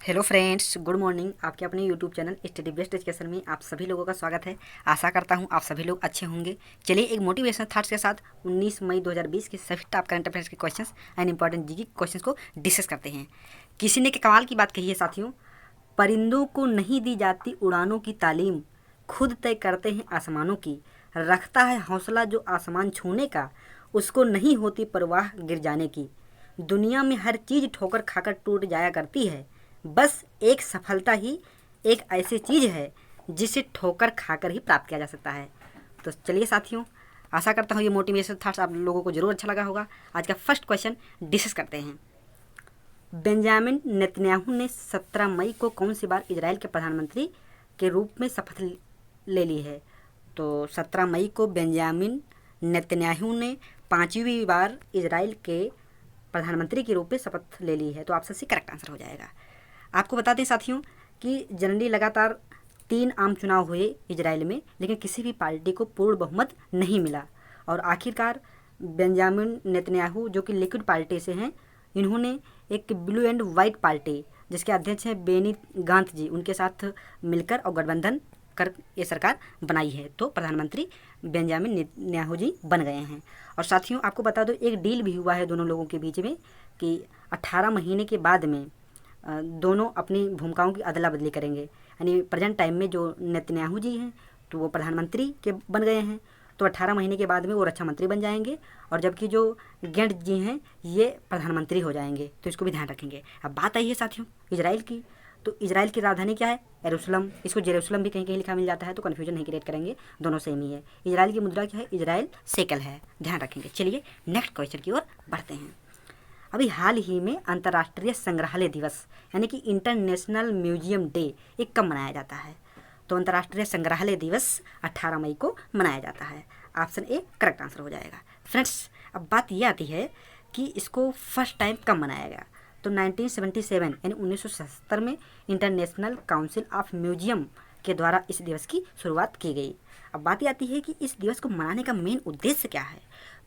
Hello friends, good morning. आपके अपने YouTube channel study best education में आप सभी लोगों का स्वागत है। आशा करता हूं आप सभी लोग अच्छे होंगे। चलिए एक मोटिवेशनल थॉट्स के साथ 19 मई 2020 के सभी टॉप करंट अफेयर्स के questions and important GK questions को डिस्कस करते हैं। किसी ने कमाल की बात कही है साथियों, परिंदों को नहीं दी जाती उड़ानों की तालीम, खुद तय करते हैं आसमानों की। रखता है हौसला जो आसमान छूने का, उसको नहीं होती परवाह गिर जाने की। दुनिया में हर चीज़ ठोकर खाकर टूट जाया करती है, बस एक सफलता ही एक ऐसी चीज़ है जिसे ठोकर खाकर ही प्राप्त किया जा सकता है। तो चलिए साथियों, आशा करता हूँ ये मोटिवेशनल थॉट्स आप लोगों को ज़रूर अच्छा लगा होगा। आज का फर्स्ट क्वेश्चन डिस्कस करते हैं। बेंजामिन नेतन्याहू ने 17 मई को कौन सी बार इजराइल के प्रधानमंत्री के रूप में शपथ ले ली है? तो 17 मई को बेंजामिन नेतन्याहू ने 5वीं बार इजराइल के प्रधानमंत्री के रूप में शपथ ले ली है। तो ऑप्शन सी करेक्ट आंसर हो जाएगा। आपको बताते हैं साथियों कि जनरली लगातार 3 आम चुनाव हुए इजराइल में, लेकिन किसी भी पार्टी को पूर्ण बहुमत नहीं मिला और आखिरकार बेंजामिन नेतन्याहू जो कि लिक्विड पार्टी से हैं, इन्होंने एक ब्लू एंड वाइट पार्टी जिसके अध्यक्ष हैं बेनी गांथ जी, उनके साथ मिलकर और गठबंधन कर ये सरकार बनाई है। तो प्रधानमंत्री बेंजामिन नेतन्याहू जी बन गए हैं। और साथियों आपको बता दो, एक डील भी हुआ है दोनों लोगों के बीच में कि 18 महीने के बाद में दोनों अपनी भूमिकाओं की अदला बदली करेंगे। यानी प्रेजेंट टाइम में जो नेतन्याहू जी हैं तो वो प्रधानमंत्री के बन गए हैं, तो 18 महीने के बाद में वो रक्षा मंत्री बन जाएंगे, और जबकि जो गेंट जी हैं ये प्रधानमंत्री हो जाएंगे। तो इसको भी ध्यान रखेंगे। अब बात आई है साथियों इजराइल की, तो इजराइल की राजधानी क्या है? यरूशलेम। इसको जेरूशलम भी कहीं कहीं लिखा मिल जाता है, तो कन्फ्यूजन नहीं क्रिएट करेंगे, दोनों सेम ही है। इजराइल की मुद्रा क्या है? इजराइल शेकल है, ध्यान रखेंगे। चलिए नेक्स्ट क्वेश्चन की ओर बढ़ते हैं। अभी हाल ही में अंतर्राष्ट्रीय संग्रहालय दिवस यानी कि इंटरनेशनल म्यूजियम डे एक कब मनाया जाता है? तो अंतर्राष्ट्रीय संग्रहालय दिवस 18 मई को मनाया जाता है। ऑप्शन ए करेक्ट आंसर हो जाएगा। फ्रेंड्स अब बात ये आती है कि इसको फर्स्ट टाइम कब मनाया गया? तो 1977 यानी 1977 में इंटरनेशनल काउंसिल ऑफ म्यूजियम के द्वारा इस दिवस की शुरुआत की गई। अब बात ये आती है कि इस दिवस को मनाने का मेन उद्देश्य क्या है?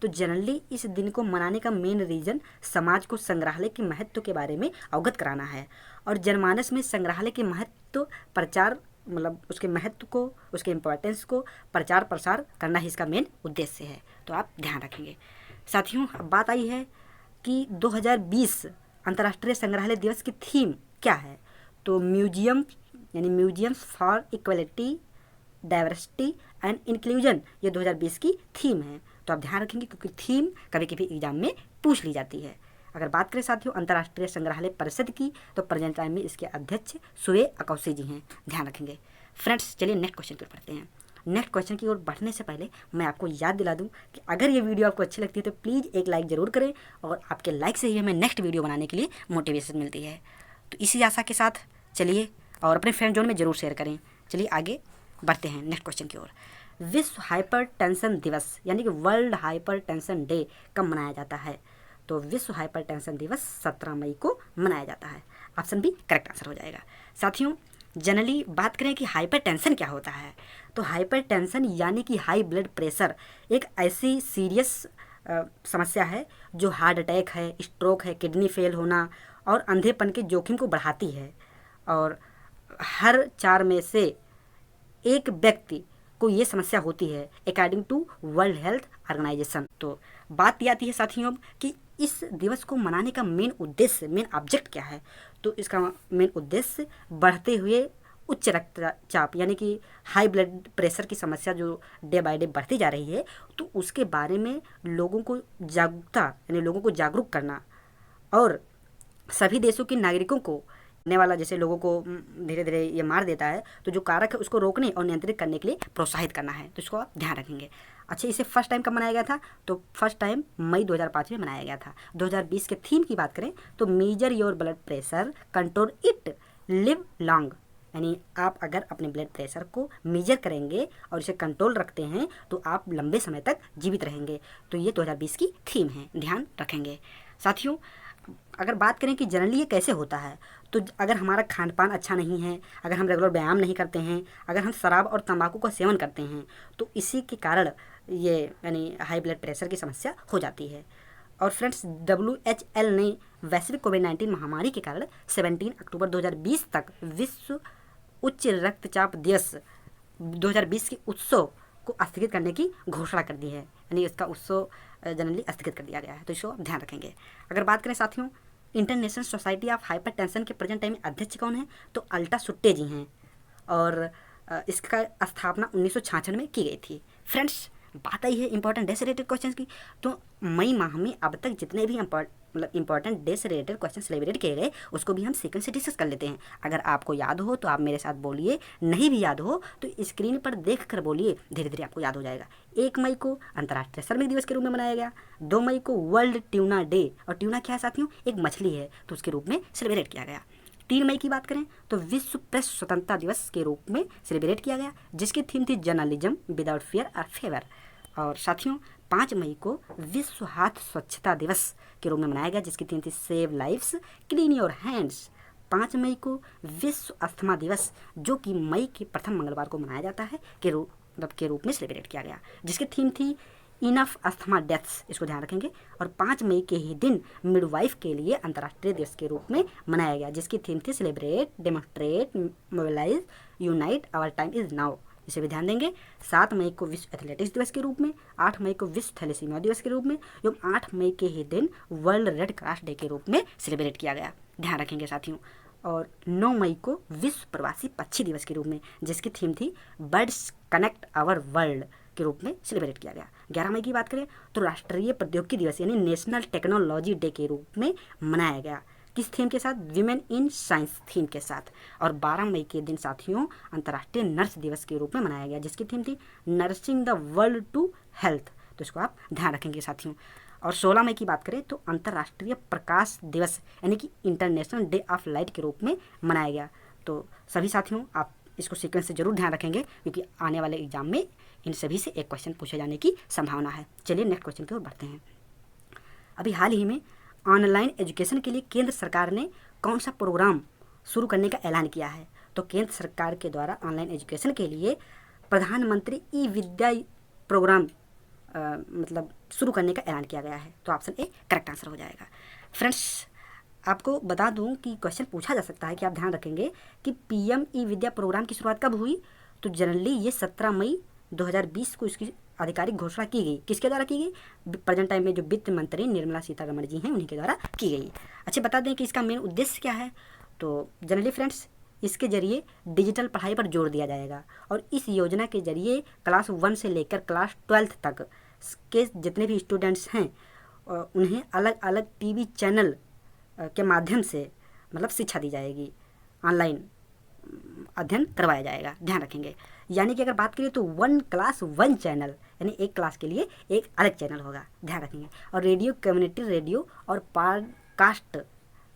तो जनरली इस दिन को मनाने का मेन रीज़न समाज को संग्रहालय के महत्व के बारे में अवगत कराना है और जनमानस में संग्रहालय के महत्व प्रचार, मतलब उसके महत्व को, उसके इम्पोर्टेंस को प्रचार प्रसार करना ही इसका मेन उद्देश्य है। तो आप ध्यान रखेंगे। साथियों अब बात आई है कि 2020 अंतर्राष्ट्रीय संग्रहालय दिवस की थीम क्या है? तो म्यूजियम यानी museums for equality, diversity and inclusion, ये 2020 की थीम है। तो आप ध्यान रखेंगे क्योंकि थीम कभी कभी एग्जाम में पूछ ली जाती है। अगर बात करें साथियों अंतर्राष्ट्रीय संग्रहालय परिषद की, तो प्रेजेंट टाइम में इसके अध्यक्ष सुए अकौसी जी हैं, ध्यान रखेंगे। फ्रेंड्स चलिए नेक्स्ट क्वेश्चन की ओर बढ़ते हैं। नेक्स्ट क्वेश्चन की ओर बढ़ने से पहले मैं आपको याद दिला दूं कि अगर ये वीडियो आपको अच्छी लगती है तो प्लीज़ एक लाइक ज़रूर करें, और आपके लाइक से ही हमें नेक्स्ट वीडियो बनाने के लिए मोटिवेशन मिलती है। तो इसी आशा के साथ चलिए और अपने फ्रेंड जोन में ज़रूर शेयर करें। चलिए आगे बढ़ते हैं नेक्स्ट क्वेश्चन की ओर। विश्व हाइपरटेंशन दिवस यानी कि वर्ल्ड हाइपरटेंशन डे कब मनाया जाता है? तो विश्व हाइपरटेंशन दिवस 17 मई को मनाया जाता है। ऑप्शन बी करेक्ट आंसर हो जाएगा। साथियों जनरली बात करें कि हाइपरटेंशन क्या होता है, तो हाइपरटेंशन यानी कि हाई ब्लड प्रेशर एक ऐसी सीरियस समस्या है जो हार्ट अटैक है, स्ट्रोक है, किडनी फेल होना और अंधेपन के जोखिम को बढ़ाती है, और हर 4 में से एक व्यक्ति को ये समस्या होती है according to World Health Organization. तो बात ये आती है साथियों कि इस दिवस को मनाने का मेन उद्देश्य, मेन ऑब्जेक्ट क्या है? तो इसका मेन उद्देश्य बढ़ते हुए उच्च रक्तचाप यानी कि हाई ब्लड प्रेशर की समस्या जो डे बाय डे बढ़ती जा रही है, तो उसके बारे में लोगों को जागरूकता यानी लोगों को जागरूक करना, और सभी देशों के नागरिकों को ने वाला जैसे लोगों को धीरे धीरे ये मार देता है, तो जो कारक है उसको रोकने और नियंत्रित करने के लिए प्रोत्साहित करना है। तो इसको आप ध्यान रखेंगे। अच्छा, इसे फर्स्ट टाइम कब मनाया गया था? तो फर्स्ट टाइम मई 2005 में मनाया गया था। 2020 के थीम की बात करें तो major your blood pressure, control it, live long, यानी आप अगर अपने ब्लड प्रेशर को मेजर करेंगे और इसे कंट्रोल रखते हैं तो आप लंबे समय तक जीवित रहेंगे। तो ये 2020 की थीम है, ध्यान रखेंगे। साथियों अगर बात करें कि जनरली ये कैसे होता है, तो अगर हमारा खान पान अच्छा नहीं है, अगर हम रेगुलर व्यायाम नहीं करते हैं, अगर हम शराब और तंबाकू का सेवन करते हैं, तो इसी के कारण ये यानी हाई ब्लड प्रेशर की समस्या हो जाती है। और फ्रेंड्स WHO ने वैश्विक कोविड-19 महामारी के कारण 17 अक्टूबर 2020 तक विश्व उच्च रक्तचाप दिवस 2020 के उत्सव को स्थगित करने की घोषणा कर दी है, यानी इसका उत्सव जनरली स्थगित कर दिया गया है, तो इसको आप ध्यान रखेंगे। अगर बात करें साथियों इंटरनेशनल सोसाइटी ऑफ हाइपरटेंशन के प्रेजेंट टाइम में अध्यक्ष कौन है, तो अल्टा सुट्टे जी हैं और इसका स्थापना 1966 में की गई थी। फ्रेंड्स बात आई है इंपॉर्टेंट डे से रिलेटेड क्वेश्चन की, तो मई माह में अब तक जितने भी इंपॉर्टेंट डे से रिलेटेड क्वेश्चन सेलिब्रेट किए गए उसको भी हम सीक्वेंस से डिस्कस कर लेते हैं। अगर आपको याद हो तो आप मेरे साथ बोलिए, नहीं भी याद हो तो स्क्रीन पर देख कर बोलिए, धीरे धीरे आपको याद हो जाएगा। 1 मई को अंतर्राष्ट्रीय श्रमिक दिवस के रूप में मनाया गया। 2 मई को वर्ल्ड ट्यूना डे, और ट्यूना क्या है साथियों, एक मछली है, तो उसके रूप में सेलिब्रेट किया गया। 3 मई की बात करें तो विश्व प्रेस स्वतंत्रता दिवस के रूप में सेलिब्रेट किया गया, जिसकी थीम थी जर्नलिज्म विदाउट फियर और फेवर। और साथियों 5 मई को विश्व हाथ स्वच्छता दिवस के रूप में मनाया गया, जिसकी थीम थी save lives clean your hands. 5 मई को विश्व अस्थमा दिवस, जो कि मई के प्रथम मंगलवार को मनाया जाता है, के रूप में सेलिब्रेट किया गया, जिसकी थीम थी इनफ अस्थमा डेथ्स, इसको ध्यान रखेंगे। और 5 मई के ही दिन मिडवाइफ के लिए अंतर्राष्ट्रीय दिवस के रूप में मनाया गया, जिसकी थीम थी celebrate demonstrate mobilize unite our time is now, इसे भी ध्यान देंगे। 7 मई को विश्व एथलेटिक्स दिवस के रूप में, 8 मई को विश्व थैलेसीमिया दिवस के रूप में, एवं 8 मई के ही दिन वर्ल्ड रेड क्रॉस डे के रूप में सेलिब्रेट किया गया, ध्यान रखेंगे साथियों। और 9 मई को विश्व प्रवासी पक्षी दिवस के रूप में, जिसकी थीम थी बर्ड्स कनेक्ट आवर वर्ल्ड के रूप में सेलिब्रेट किया गया। 11 मई की बात करें तो राष्ट्रीय प्रौद्योगिकी दिवस यानी नेशनल टेक्नोलॉजी डे के रूप में मनाया गया, किस थीम के साथ, विमेन इन साइंस थीम के साथ। और 12 मई के दिन साथियों अंतर्राष्ट्रीय नर्स दिवस के रूप में मनाया गया, जिसकी थीम थी nursing the world to health, तो इसको आप ध्यान रखेंगे साथियों। और 16 मई की बात करें तो अंतर्राष्ट्रीय प्रकाश दिवस यानी कि इंटरनेशनल डे ऑफ लाइट के रूप में मनाया गया। तो सभी साथियों आप इसको सीक्वेंस से जरूर ध्यान रखेंगे, क्योंकि आने वाले एग्जाम में इन सभी से एक क्वेश्चन पूछे जाने की संभावना है। चलिए नेक्स्ट क्वेश्चन की ओर बढ़ते हैं। अभी हाल ही में ऑनलाइन एजुकेशन के लिए केंद्र सरकार ने कौन सा प्रोग्राम शुरू करने का ऐलान किया है, तो केंद्र सरकार के द्वारा ऑनलाइन एजुकेशन के लिए प्रधानमंत्री ई विद्या प्रोग्राम मतलब शुरू करने का ऐलान किया गया है, तो ऑप्शन ए करेक्ट आंसर हो जाएगा। फ्रेंड्स आपको बता दूं कि क्वेश्चन पूछा जा सकता है कि आप ध्यान रखेंगे कि पीएम ई विद्या प्रोग्राम की शुरुआत कब हुई, तो जनरली ये 17 मई 2020 को इसकी आधिकारिक घोषणा की गई। किसके द्वारा की गई, प्रेजेंट टाइम में जो वित्त मंत्री निर्मला सीतारमण जी हैं उन्हीं के द्वारा की गई। अच्छा बता दें कि इसका मेन उद्देश्य क्या है, तो जनरली फ्रेंड्स इसके जरिए डिजिटल पढ़ाई पर जोर दिया जाएगा, और इस योजना के जरिए क्लास 1 से लेकर क्लास 12 तक के जितने भी स्टूडेंट्स हैं उन्हें अलग अलग टीवी चैनल के माध्यम से मतलब शिक्षा दी जाएगी, ऑनलाइन अध्ययन करवाया जाएगा, ध्यान रखेंगे। यानी कि अगर बात करें तो 1 क्लास 1 चैनल यानी एक क्लास के लिए एक अलग चैनल होगा, ध्यान रखेंगे। और रेडियो कम्युनिटी रेडियो और पॉडकास्ट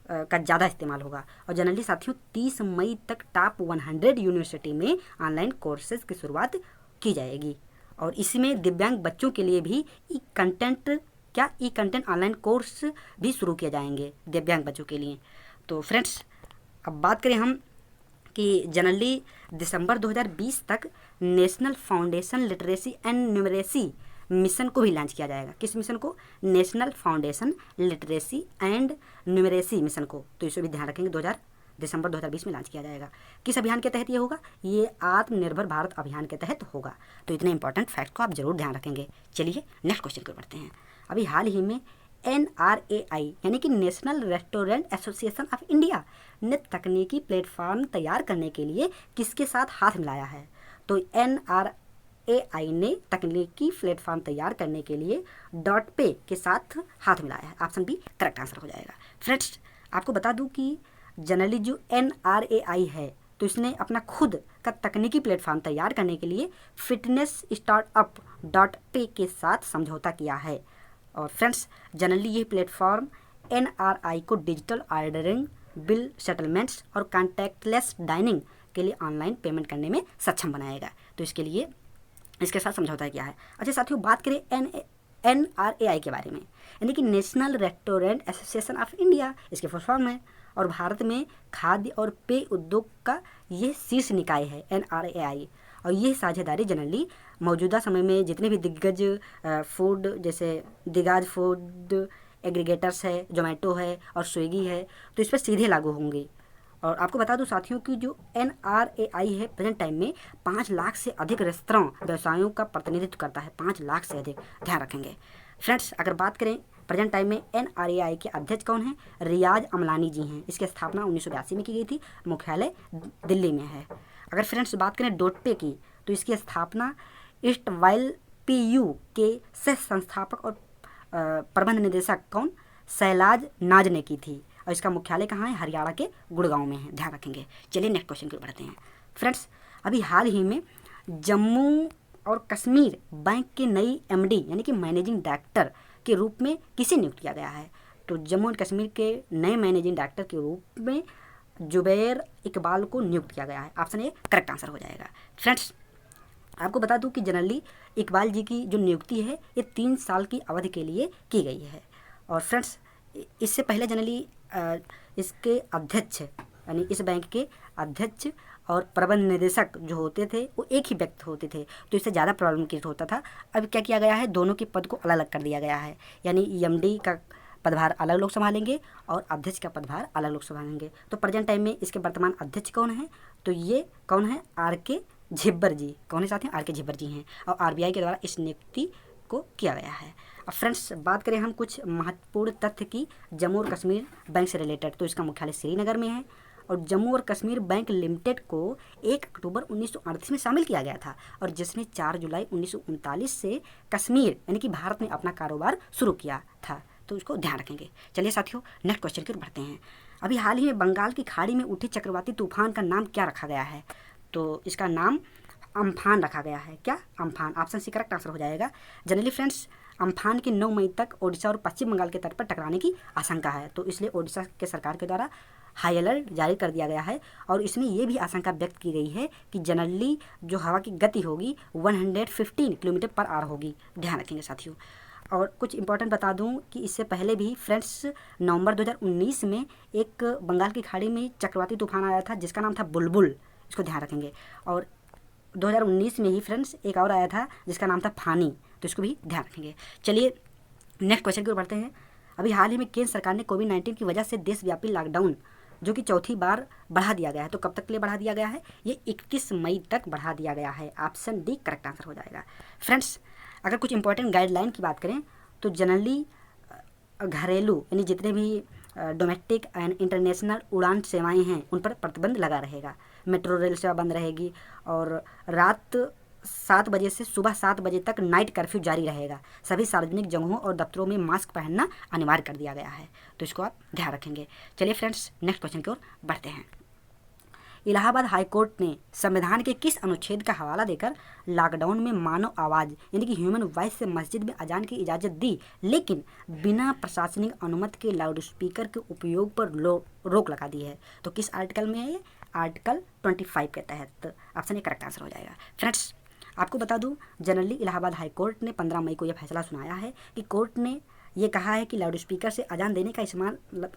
का ज़्यादा इस्तेमाल होगा। और जनरली साथियों 30 मई तक टॉप 100 यूनिवर्सिटी में ऑनलाइन कोर्सेज की शुरुआत की जाएगी, और इसमें दिव्यांग बच्चों के लिए भी ई कंटेंट ऑनलाइन कोर्स भी शुरू किए जाएंगे दिव्यांग बच्चों के लिए। तो फ्रेंड्स अब बात करें हम कि जनरली दिसंबर 2020 तक national foundation literacy and numeracy mission को भी लॉन्च किया जाएगा। किस मिशन को, national foundation literacy and numeracy mission को, तो इसे भी ध्यान रखेंगे दिसंबर 2020 में लॉन्च किया जाएगा। किस अभियान के तहत ये होगा, ये आत्मनिर्भर भारत अभियान के तहत होगा। तो इतने इंपॉर्टेंट फैक्ट को आप जरूर ध्यान रखेंगे। चलिए नेक्स्ट क्वेश्चन को बढ़ते हैं। अभी हाल ही में NRAI यानी कि national restaurant association of India ने तकनीकी प्लेटफॉर्म तैयार करने के लिए किसके साथ हाथ मिलाया है, तो NRAI ने तकनीकी प्लेटफॉर्म तैयार करने के लिए .पे के साथ हाथ मिलाया है, ऑप्शन बी करेक्ट आंसर हो जाएगा। फ्रेंड्स आपको बता दूं कि जनरली जो NRAI है तो इसने अपना खुद का तकनीकी प्लेटफॉर्म तैयार करने के लिए फिटनेस स्टार्टअप .पे के साथ समझौता किया है। और फ्रेंड्स जनरली ये प्लेटफॉर्म NRI को डिजिटल ऑर्डरिंग, बिल सेटलमेंट्स और कॉन्टैक्टलेस डाइनिंग के लिए ऑनलाइन पेमेंट करने में सक्षम बनाएगा, तो इसके लिए इसके साथ समझौता किया है। अच्छा साथियों बात करें NRAI के बारे में, यानी कि national restaurant association of India इसके फुल फॉर्म है, और भारत में खाद्य और पेय उद्योग का ये शीर्ष निकाय है NRAI। और ये साझेदारी जनरली मौजूदा समय में जितने भी दिग्गज फूड जैसे दिग्गज फूड एग्रीगेटर्स है, जोमेटो है और स्विगी है, तो इस पर सीधे लागू होंगे। और आपको बता दूं साथियों कि जो NRAI है प्रेजेंट टाइम में 5 लाख से अधिक रेस्तरां व्यवसायों का प्रतिनिधित्व करता है, 5 लाख से अधिक, ध्यान रखेंगे। फ्रेंड्स, अगर बात करें प्रेजेंट टाइम में NRAI के अध्यक्ष कौन है, रियाज अमलानी जी हैं। इसकी स्थापना 1982 में की गई थी, मुख्यालय दिल्ली में है। अगर फ्रेंड्स बात करें डोटपे की, तो इसकी स्थापना ईस्ट वाइल PU के सह संस्थापक और प्रबंध निदेशक कौन, शैलाज नाज ने की थी। और इसका मुख्यालय कहाँ है, हरियाणा के गुड़गांव में है, ध्यान रखेंगे। चलिए नेक्स्ट क्वेश्चन की ओर बढ़ते हैं। फ्रेंड्स, अभी हाल ही में जम्मू और कश्मीर बैंक के नई MD यानी कि मैनेजिंग डायरेक्टर के रूप में किसे नियुक्त किया गया है? तो जम्मू एंड कश्मीर के नए मैनेजिंग डायरेक्टर के रूप में जुबैर इकबाल को नियुक्त किया गया है। ऑप्शन ए करेक्ट आंसर हो जाएगा। फ्रेंड्स, आपको बता दूं कि जनरली इकबाल जी की जो नियुक्ति है ये 3 साल की अवधि के लिए की गई है। और फ्रेंड्स, इससे पहले जनरली इसके अध्यक्ष यानी इस बैंक के अध्यक्ष और प्रबंध निदेशक जो होते थे वो एक ही व्यक्ति होते थे, तो इससे ज़्यादा प्रॉब्लम क्रिएट होता था। अब क्या किया गया है, दोनों के पद को अलग अलग कर दिया गया है, यानी MD का पदभार अलग लोग संभालेंगे और अध्यक्ष का पदभार अलग लोग संभालेंगे। तो प्रेजेंट टाइम में इसके वर्तमान अध्यक्ष कौन है, तो ये कौन है, RK झिब्बर जी। कौन है साथियों, RK झिब्बर जी हैं और RBI के द्वारा इस नियुक्ति को किया गया है। अब फ्रेंड्स बात करें हम कुछ महत्वपूर्ण तथ्य की जम्मू और कश्मीर बैंक से रिलेटेड, तो इसका मुख्यालय श्रीनगर में है और जम्मू और कश्मीर बैंक लिमिटेड को 1 अक्टूबर 1938 में शामिल किया गया था और जिसने 4 जुलाई 1939 से कश्मीर यानी कि भारत में अपना कारोबार शुरू किया था, तो इसको ध्यान रखेंगे। चलिए साथियों नेक्स्ट क्वेश्चन की ओर बढ़ते हैं। अभी हाल ही में बंगाल की खाड़ी में उठे चक्रवाती तूफान का नाम क्या रखा गया है? तो इसका नाम अम्फान रखा गया है। क्या, Amphan? Option C correct answer हो जाएगा। जनरली फ्रेंड्स, अम्फान के 9 मई तक ओडिशा और पश्चिम बंगाल के तट पर टकराने की आशंका है, तो इसलिए ओडिशा के सरकार के द्वारा हाई अलर्ट जारी कर दिया गया है। और इसमें यह भी आशंका व्यक्त की गई है कि जनरली जो हवा की गति होगी 115 किलोमीटर पर आवर होगी, ध्यान रखेंगे साथियों। और कुछ इंपॉर्टेंट बता दूं कि इससे पहले भी फ्रेंड्स नवंबर 2019 में एक बंगाल की खाड़ी में चक्रवाती तूफान आया था जिसका नाम था बुलबुल, इसको ध्यान रखेंगे। और 2019 में ही फ्रेंड्स एक और आया था जिसका नाम था फानी, तो इसको भी ध्यान रखेंगे। चलिए नेक्स्ट क्वेश्चन की ओर बढ़ते हैं। अभी हाल ही में केंद्र सरकार ने कोविड-19 की वजह से देशव्यापी लॉकडाउन जो कि चौथी बार बढ़ा दिया गया है, तो कब तक के लिए बढ़ा दिया गया है? ये 31 मई तक बढ़ा दिया गया है। ऑप्शन डी करेक्ट आंसर हो जाएगा। फ्रेंड्स, अगर कुछ इंपॉर्टेंट गाइडलाइन की बात करें तो जनरली घरेलू यानी जितने भी डोमेस्टिक एंड इंटरनेशनल उड़ान सेवाएं हैं उन पर प्रतिबंध लगा रहेगा। मेट्रो रेल सेवा बंद रहेगी और रात 7 बजे से सुबह 7 बजे तक नाइट कर्फ्यू जारी रहेगा। सभी सार्वजनिक जगहों और दफ्तरों में मास्क पहनना अनिवार्य कर दिया गया है, तो इसको आप ध्यान रखेंगे। चलिए फ्रेंड्स नेक्स्ट क्वेश्चन की ओर बढ़ते हैं। इलाहाबाद हाईकोर्ट ने संविधान के किस अनुच्छेद का हवाला देकर लॉकडाउन में मानव आवाज़ यानी कि ह्यूमन वॉइस से मस्जिद में अजान की इजाज़त दी, लेकिन बिना प्रशासनिक अनुमति के लाउड स्पीकर के उपयोग पर रोक लगा दी है? तो किस आर्टिकल में है ये? आर्टिकल 25 के तहत। ऑप्शन ए करेक्ट आंसर हो जाएगा। फ्रेंड्स, आपको बता दूं जनरली इलाहाबाद हाईकोर्ट ने 15 मई को यह फैसला सुनाया है कि कोर्ट ने ये कहा है कि लाउड स्पीकर से अजान देने का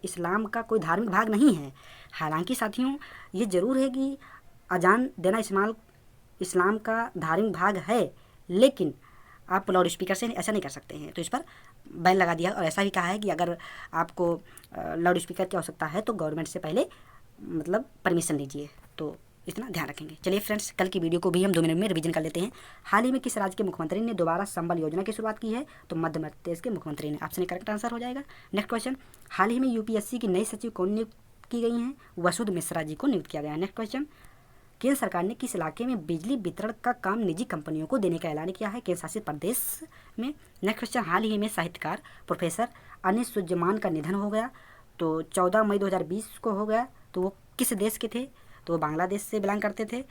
इस्लाम का कोई धार्मिक भाग नहीं है। हालांकि साथियों ये ज़रूर है कि अजान देना इस्लाम का धार्मिक भाग है, लेकिन आप लाउड स्पीकर से ऐसा नहीं कर सकते हैं, तो इस पर बैन लगा दिया। और ऐसा भी कहा है कि अगर आपको लाउड स्पीकर की आवश्यकता है तो गवर्नमेंट से पहले मतलब परमिशन लीजिए, तो इतना ध्यान रखेंगे। चलिए फ्रेंड्स, कल की वीडियो को भी हम 2 मिनट में रिवीजन कर लेते हैं। हाल ही में किस राज्य के मुख्यमंत्री ने दोबारा संबल योजना की शुरुआत की है? तो मध्य प्रदेश के मुख्यमंत्री ने। ऑप्शन ए करेक्ट आंसर हो जाएगा। नेक्स्ट क्वेश्चन, हाल ही में UPSC की नई सचिव कौन नियुक्त की गई हैं? वसुध मिश्रा जी को नियुक्त किया गया है। नेक्स्ट क्वेश्चन, केंद्र सरकार ने किस इलाके में बिजली वितरण का काम निजी कंपनियों को देने का ऐलान किया है केंद्र शासित प्रदेश में? नेक्स्ट क्वेश्चन, हाल ही में साहित्यकार प्रोफेसर अनिसुज्जमान का निधन हो गया, तो 14 मई 2020 को हो गया, तो वो किस देश के थे? तो वो बांग्लादेश से बिलोंग करते थे।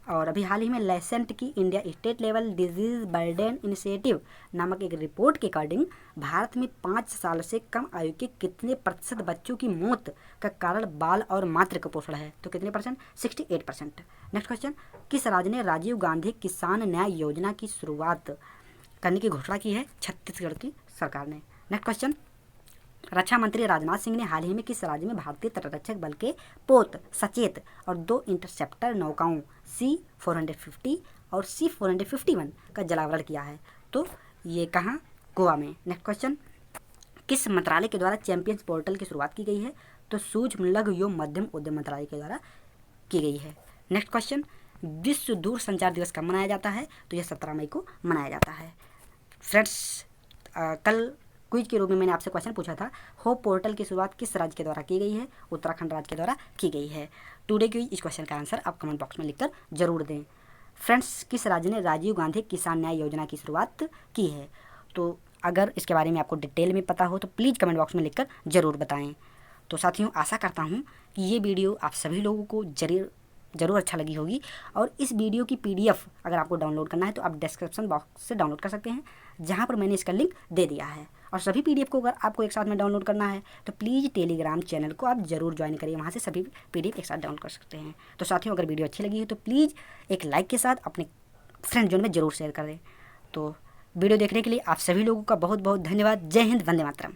और अभी हाल ही में लेसेंट की India state level disease burden initiative नामक एक रिपोर्ट के अकॉर्डिंग भारत में 5 साल से कम आयु के कितने प्रतिशत बच्चों की मौत का कारण बाल और मातृ कुपोषण है? तो कितने परसेंट? 68%। नेक्स्ट क्वेश्चन, किस राज्य ने राजीव गांधी किसान न्याय योजना की शुरुआत करने की घोषणा की है? छत्तीसगढ़ की सरकार ने। नेक्स्ट क्वेश्चन, रक्षा मंत्री राजनाथ सिंह ने हाल ही में किस राज्य में भारतीय तटरक्षक बल के पोत, सचेत और 2 इंटरसेप्टर नौकाओं C-450 और C-451 का जलावरण किया है? तो ये कहाँ? गोवा में। नेक्स्ट क्वेश्चन, किस मंत्रालय के द्वारा चैंपियंस पोर्टल की शुरुआत की गई है? तो सूक्ष्म लघु एवं मध्यम उद्यम मंत्रालय के द्वारा की गई है। नेक्स्ट क्वेश्चन, विश्व दूर संचार दिवस कब मनाया जाता है? तो यह 17 मई को मनाया जाता है। फ्रेंड्स, कल क्विज के रूप में मैंने आपसे क्वेश्चन पूछा था, होप पोर्टल की शुरुआत किस राज्य के द्वारा की गई है? उत्तराखंड राज्य के द्वारा की गई है। टुडे क्विज, इस क्वेश्चन का आंसर आप कमेंट बॉक्स में लिखकर जरूर दें। फ्रेंड्स, किस राज्य ने राजीव गांधी किसान न्याय योजना की शुरुआत की है? तो अगर इसके बारे में आपको डिटेल में पता हो तो प्लीज़ कमेंट बॉक्स में लिखकर ज़रूर बताएं। तो साथियों, आशा करता हूँ कि ये वीडियो आप सभी लोगों को ज़रूर अच्छा लगी होगी। और इस वीडियो की PDF अगर आपको डाउनलोड करना है तो आप डिस्क्रिप्शन बॉक्स से डाउनलोड कर सकते हैं, जहाँ पर मैंने इसका लिंक दे दिया है। और सभी PDF को अगर आपको एक साथ में डाउनलोड करना है तो प्लीज़ टेलीग्राम चैनल को आप ज़रूर ज्वाइन करिए, वहाँ से सभी PDF एक साथ डाउनलोड कर सकते हैं। तो साथियों, अगर वीडियो अच्छी लगी है तो प्लीज़ एक लाइक के साथ अपने फ्रेंड जोन में ज़रूर शेयर कर दें। तो वीडियो देखने के लिए आप सभी लोगों का बहुत बहुत धन्यवाद। जय हिंद, वंदे मातरम।